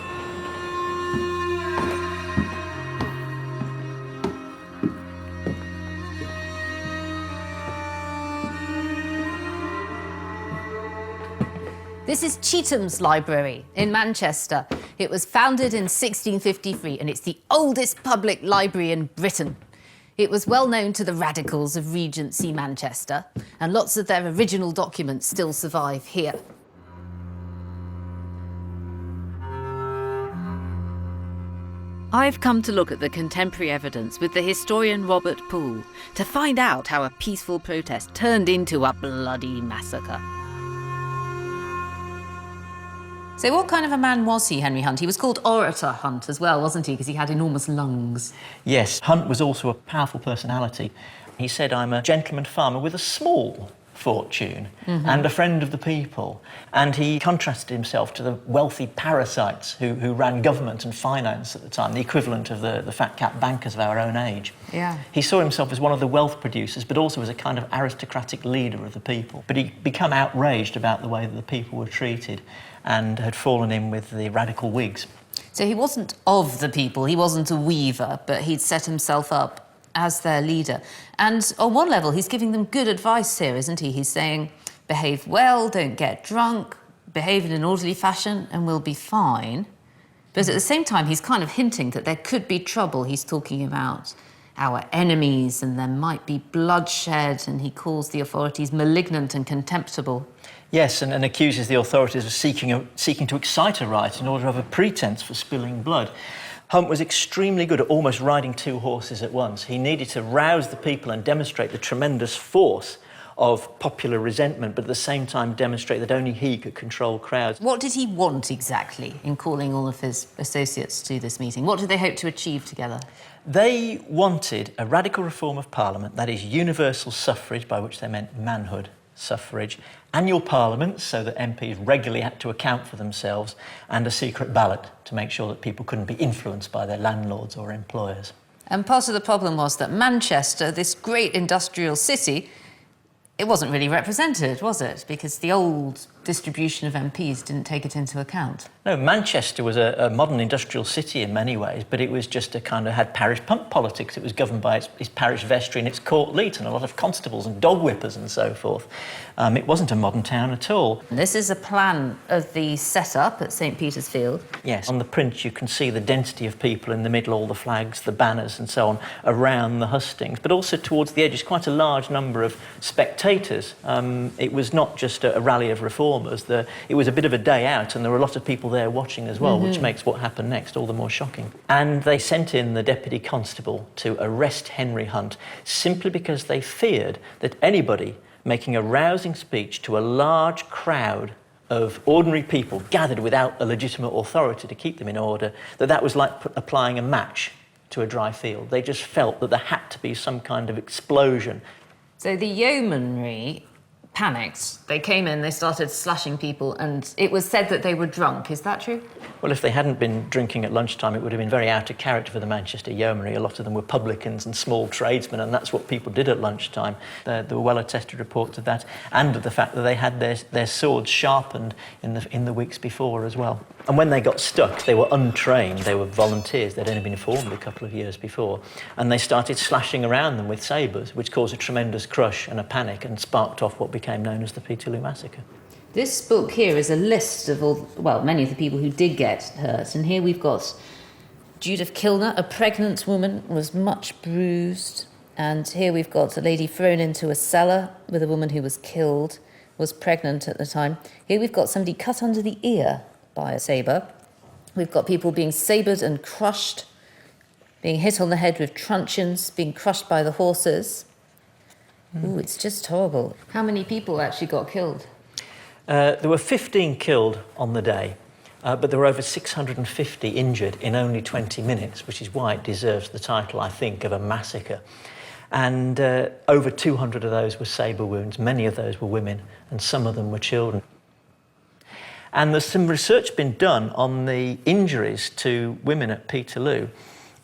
This is Chetham's Library in Manchester. It was founded in 1653 and it's the oldest public library in Britain. It was well known to the radicals of Regency Manchester, and lots of their original documents still survive here. I've come to look at the contemporary evidence with the historian Robert Poole to find out how a peaceful protest turned into a bloody massacre. So what kind of a man was he, Henry Hunt? He was called Orator Hunt as well, wasn't he? Because he had enormous lungs. Yes, Hunt was also a powerful personality. He said, "I'm a gentleman farmer with a small fortune and a friend of the people." And he contrasted himself to the wealthy parasites who ran government and finance at the time, the equivalent of the fat-cap bankers of our own age. Yeah. He saw himself as one of the wealth producers, but also as a kind of aristocratic leader of the people. But he'd become outraged about the way that the people were treated and had fallen in with the radical Whigs. So he wasn't of the people, he wasn't a weaver, but he'd set himself up as their leader. And on one level, he's giving them good advice here, isn't he? He's saying, behave well, don't get drunk, behave in an orderly fashion, and we'll be fine. But at the same time, he's kind of hinting that there could be trouble. He's talking about our enemies, and there might be bloodshed, and he calls the authorities malignant and contemptible. Yes, and accuses the authorities of seeking to excite a riot in order to have a pretense for spilling blood. Hunt was extremely good at almost riding 2 horses at once. He needed to rouse the people and demonstrate the tremendous force of popular resentment, but at the same time demonstrate that only he could control crowds. What did he want exactly in calling all of his associates to this meeting? What did they hope to achieve together? They wanted a radical reform of Parliament, that is universal suffrage, by which they meant manhood, suffrage, annual parliaments so that MPs regularly had to account for themselves, and a secret ballot to make sure that people couldn't be influenced by their landlords or employers. And part of the problem was that Manchester, this great industrial city, it wasn't really represented, was it? Because the old distribution of MPs didn't take it into account. No, Manchester was a modern industrial city in many ways, but it was just had parish pump politics. It was governed by its parish vestry and its court leet and a lot of constables and dog whippers and so forth. It wasn't a modern town at all. This is a plan of the setup at St. Peter's Field. Yes, on the print you can see the density of people in the middle, all the flags, the banners and so on, around the hustings, but also towards the edges, quite a large number of spectators. It was not just a rally of reformers. It was a bit of a day out, and there were a lot of people there watching as well, which makes what happened next all the more shocking. And they sent in the deputy constable to arrest Henry Hunt simply because they feared that anybody making a rousing speech to a large crowd of ordinary people gathered without a legitimate authority to keep them in order, that was like applying a match to a dry field. They just felt that there had to be some kind of explosion. So the yeomanry panicked. They came in, they started slashing people, and it was said that they were drunk. Is that true? Well, if they hadn't been drinking at lunchtime, it would have been very out of character for the Manchester yeomanry. A lot of them were publicans and small tradesmen, and that's what people did at lunchtime. There were well-attested reports of that, and of the fact that they had their swords sharpened in the weeks before as well. And when they got stuck, they were untrained. They were volunteers. They'd only been formed a couple of years before, and they started slashing around them with sabres, which caused a tremendous crush and a panic and sparked off what became known as the Peterloo Massacre. This book here is a list of many of the people who did get hurt. And here we've got Judith Kilner, a pregnant woman, was much bruised. And here we've got a lady thrown into a cellar with a woman who was killed, was pregnant at the time. Here we've got somebody cut under the ear by a sabre. We've got people being sabred and crushed, being hit on the head with truncheons, being crushed by the horses. Ooh, it's just horrible. How many people actually got killed? There were 15 killed on the day, but there were over 650 injured in only 20 minutes, which is why it deserves the title, I think, of a massacre. And over 200 of those were sabre wounds. Many of those were women, and some of them were children. And there's some research been done on the injuries to women at Peterloo,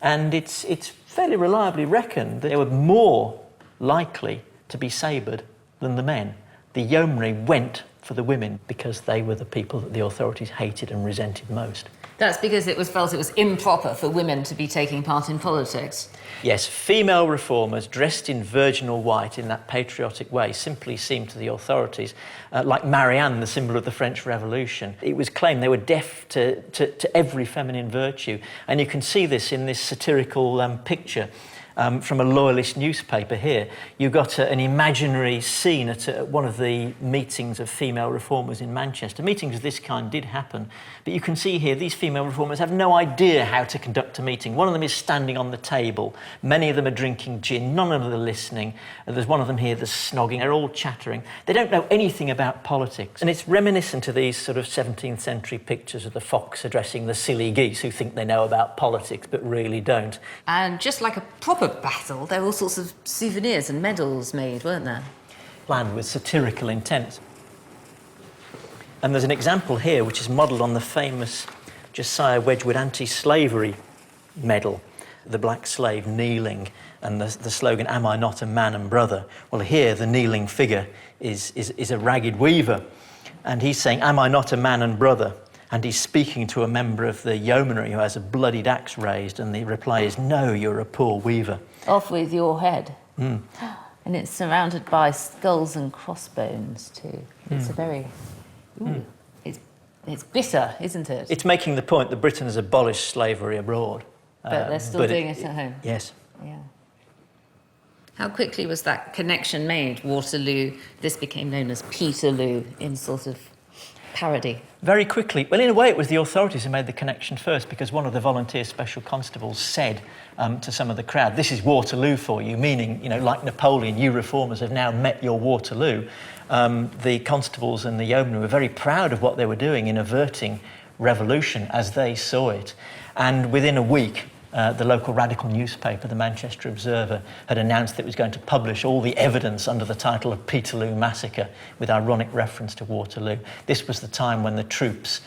and it's fairly reliably reckoned that they were more likely to be sabred than the men. The yeomanry went for the women because they were the people that the authorities hated and resented most. That's because it was felt it was improper for women to be taking part in politics. Yes, female reformers dressed in virginal white in that patriotic way simply seemed to the authorities like Marianne, the symbol of the French Revolution. It was claimed they were deaf to every feminine virtue, and you can see this in this satirical picture from a loyalist newspaper here. You've got an imaginary scene at one of the meetings of female reformers in Manchester. Meetings of this kind did happen, but you can see here these female reformers have no idea how to conduct a meeting. One of them is standing on the table. Many of them are drinking gin. None of them are listening. There's one of them here that's snogging. They're all chattering. They don't know anything about politics. And it's reminiscent of these sort of 17th century pictures of the fox addressing the silly geese who think they know about politics but really don't. And just like a proper battle, there were all sorts of souvenirs and medals made, weren't there? Planned with satirical intent. And there's an example here which is modelled on the famous Josiah Wedgwood anti-slavery medal, the black slave kneeling, and the slogan, "Am I not a man and brother?" Well, here the kneeling figure is a ragged weaver, and he's saying, "Am I not a man and brother?" And he's speaking to a member of the yeomanry who has a bloodied axe raised, and the reply is, "No, you're a poor weaver." Off with your head. And it's surrounded by skulls and crossbones too. It's a very... It's bitter, isn't it? It's making the point that Britain has abolished slavery abroad. But they're still doing it at home. Yes. Yeah. How quickly was that connection made? Waterloo, this became known as Peterloo in sort of parody. Very quickly. Well, in a way, it was the authorities who made the connection first, because one of the volunteer special constables said to some of the crowd, "This is Waterloo for you," meaning, you know, like Napoleon, you reformers have now met your Waterloo. The constables and the yeomanry were very proud of what they were doing in averting revolution as they saw it. And within a week, the local radical newspaper, the Manchester Observer, had announced that it was going to publish all the evidence under the title of Peterloo Massacre, with ironic reference to Waterloo. This was the time when the troops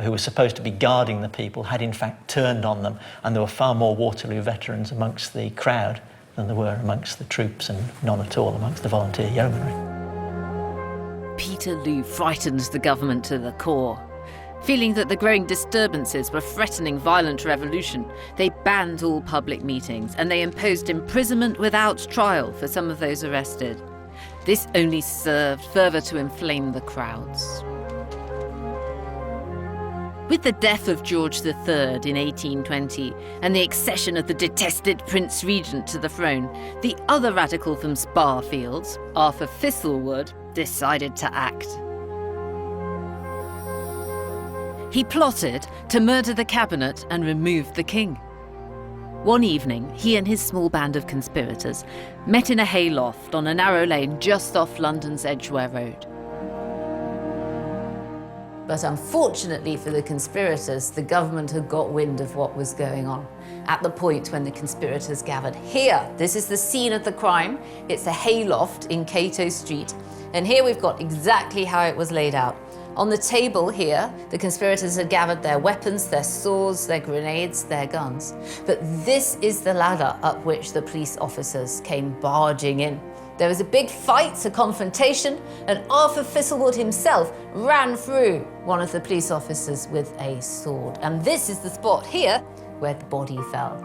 who were supposed to be guarding the people had in fact turned on them, and there were far more Waterloo veterans amongst the crowd than there were amongst the troops, and none at all amongst the volunteer yeomanry. Peterloo frightened the government to the core. Feeling that the growing disturbances were threatening violent revolution, they banned all public meetings and they imposed imprisonment without trial for some of those arrested. This only served further to inflame the crowds. With the death of George III in 1820 and the accession of the detested Prince Regent to the throne, the other radical from Sparfields, Arthur Thistlewood, decided to act. He plotted to murder the cabinet and remove the king. One evening, he and his small band of conspirators met in a hayloft on a narrow lane just off London's Edgware Road. But unfortunately for the conspirators, the government had got wind of what was going on. At the point when the conspirators gathered here, this is the scene of the crime. It's a hayloft in Cato Street. And here we've got exactly how it was laid out. On the table here, the conspirators had gathered their weapons, their swords, their grenades, their guns. But this is the ladder up which the police officers came barging in. There was a big fight, a confrontation, and Arthur Thistlewood himself ran through one of the police officers with a sword. And this is the spot here where the body fell.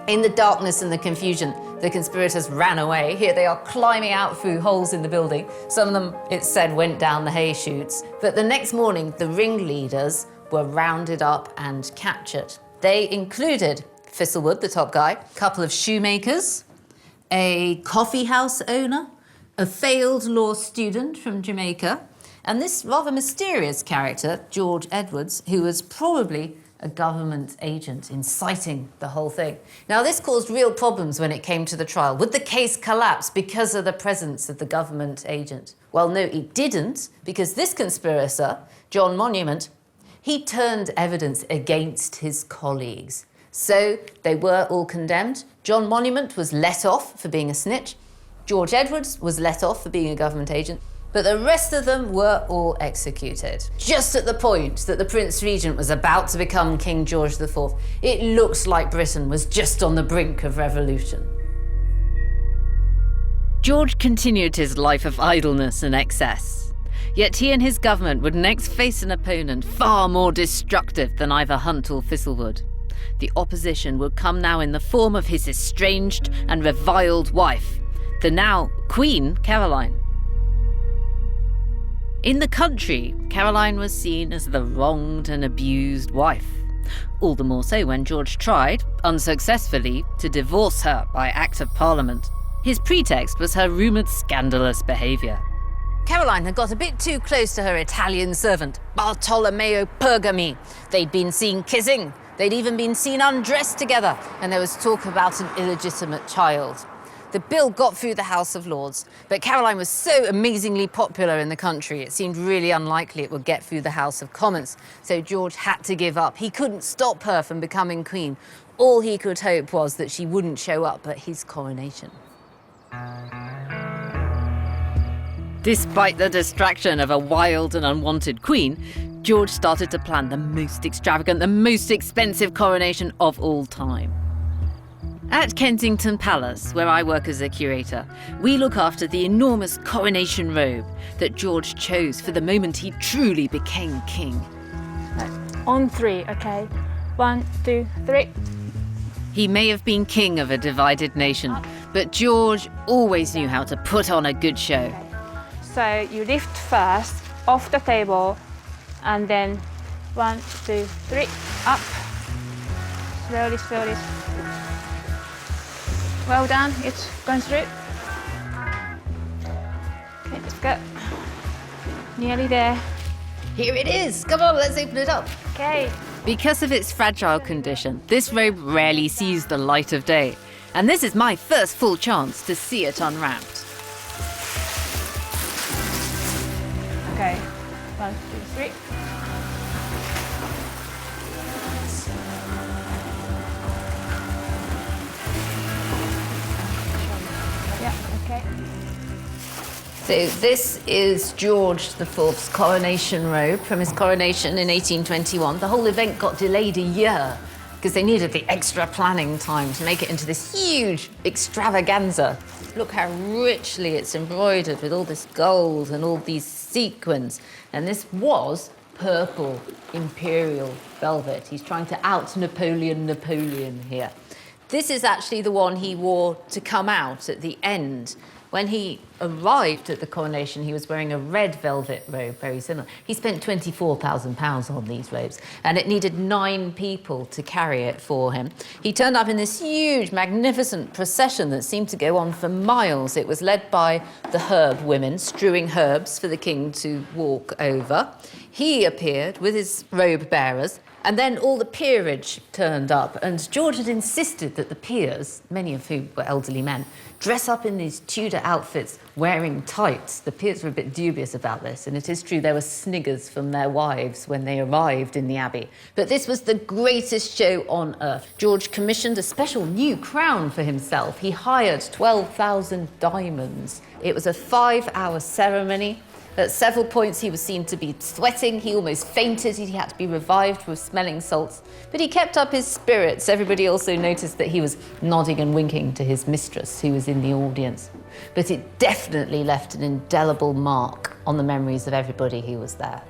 In the darkness and the confusion, the conspirators ran away. Here they are climbing out through holes in the building. Some of them, it's said, went down the hay chutes. But the next morning, the ringleaders were rounded up and captured. They included Thistlewood, the top guy, a couple of shoemakers, a coffee house owner, a failed law student from Jamaica, and this rather mysterious character, George Edwards, who was probably a government agent inciting the whole thing. Now, this caused real problems when it came to the trial. Would the case collapse because of the presence of the government agent? Well, no, it didn't, because this conspirator, John Monument, he turned evidence against his colleagues. So they were all condemned. John Monument was let off for being a snitch. George Edwards was let off for being a government agent. But the rest of them were all executed. Just at the point that the Prince Regent was about to become King George IV, it looked like Britain was just on the brink of revolution. George continued his life of idleness and excess. Yet he and his government would next face an opponent far more destructive than either Hunt or Thistlewood. The opposition would come now in the form of his estranged and reviled wife, the now Queen Caroline. In the country, Caroline was seen as the wronged and abused wife. All the more so when George tried, unsuccessfully, to divorce her by Act of Parliament. His pretext was her rumoured scandalous behaviour. Caroline had got a bit too close to her Italian servant, Bartolomeo Pergami. They'd been seen kissing. They'd even been seen undressed together, and there was talk about an illegitimate child. The bill got through the House of Lords, but Caroline was so amazingly popular in the country, it seemed really unlikely it would get through the House of Commons. So George had to give up. He couldn't stop her from becoming queen. All he could hope was that she wouldn't show up at his coronation. Despite the distraction of a wild and unwanted queen, George started to plan the most extravagant, the most expensive coronation of all time. At Kensington Palace, where I work as a curator, we look after the enormous coronation robe that George chose for the moment he truly became king. On three, okay? 1, 2, 3. He may have been king of a divided nation, but George always knew how to put on a good show. Okay. So you lift first, off the table, and then 1, 2, 3, up. Slowly, slowly. Well done, it's going through. Okay, let's go. Nearly there. Here it is. Come on, let's open it up. Okay. Because of its fragile condition, this robe rarely sees the light of day, and this is my first full chance to see it unwrapped. Okay, 1, 2, 3. Okay. So this is George IV's coronation robe from his coronation in 1821. The whole event got delayed a year because they needed the extra planning time to make it into this huge extravaganza. Look how richly it's embroidered with all this gold and all these sequins. And this was purple imperial velvet. He's trying to out-Napoleon here. This is actually the one he wore to come out at the end. When he arrived at the coronation, he was wearing a red velvet robe, very similar. He spent £24,000 on these robes, and it needed 9 people to carry it for him. He turned up in this huge, magnificent procession that seemed to go on for miles. It was led by the herb women, strewing herbs for the king to walk over. He appeared with his robe bearers, and then all the peerage turned up, and George had insisted that the peers, many of whom were elderly men, dress up in these Tudor outfits wearing tights. The peers were a bit dubious about this, and it is true there were sniggers from their wives when they arrived in the Abbey. But this was the greatest show on earth. George commissioned a special new crown for himself. He hired 12,000 diamonds. It was a 5-hour ceremony. At several points, he was seen to be sweating. He almost fainted. He had to be revived with smelling salts. But he kept up his spirits. Everybody also noticed that he was nodding and winking to his mistress, who was in the audience. But it definitely left an indelible mark on the memories of everybody who was there.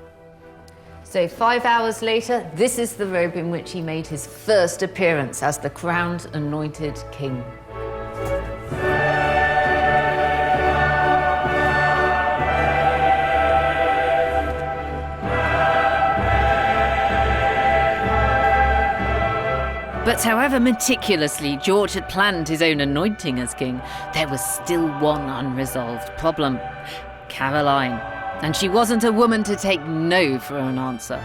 So 5 hours later, this is the robe in which he made his first appearance as the crowned, anointed king. But however meticulously George had planned his own anointing as king, there was still one unresolved problem: Caroline. And she wasn't a woman to take no for an answer.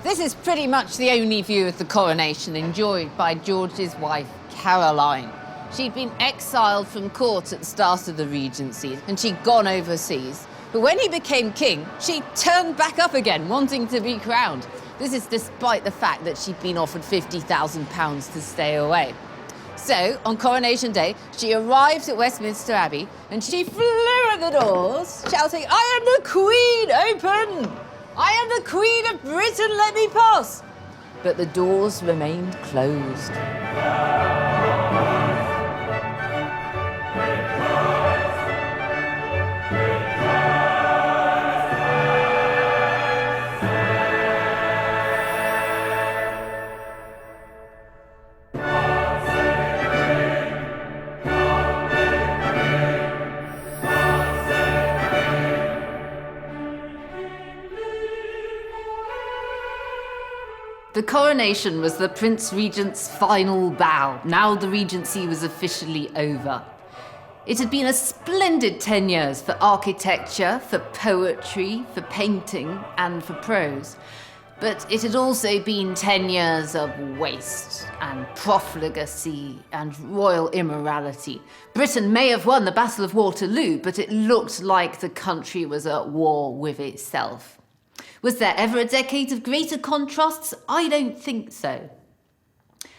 This is pretty much the only view of the coronation enjoyed by George's wife, Caroline. She'd been exiled from court at the start of the Regency, and she'd gone overseas. But when he became king, she turned back up again, wanting to be crowned. This is despite the fact that she'd been offered £50,000 to stay away. So, on Coronation Day, she arrived at Westminster Abbey and she flew at the doors, shouting, "I am the Queen, open! I am the Queen of Britain, let me pass!" But the doors remained closed. The coronation was the Prince Regent's final bow. Now the Regency was officially over. It had been a splendid 10 years for architecture, for poetry, for painting, and for prose. But it had also been 10 years of waste and profligacy and royal immorality. Britain may have won the Battle of Waterloo, but it looked like the country was at war with itself. Was there ever a decade of greater contrasts? I don't think so.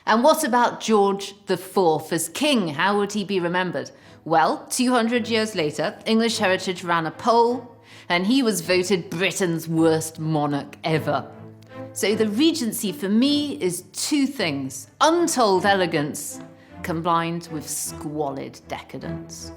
And what about George IV as king? How would he be remembered? Well, 200 years later, English Heritage ran a poll, and he was voted Britain's worst monarch ever. So the Regency for me is 2 things: untold elegance combined with squalid decadence.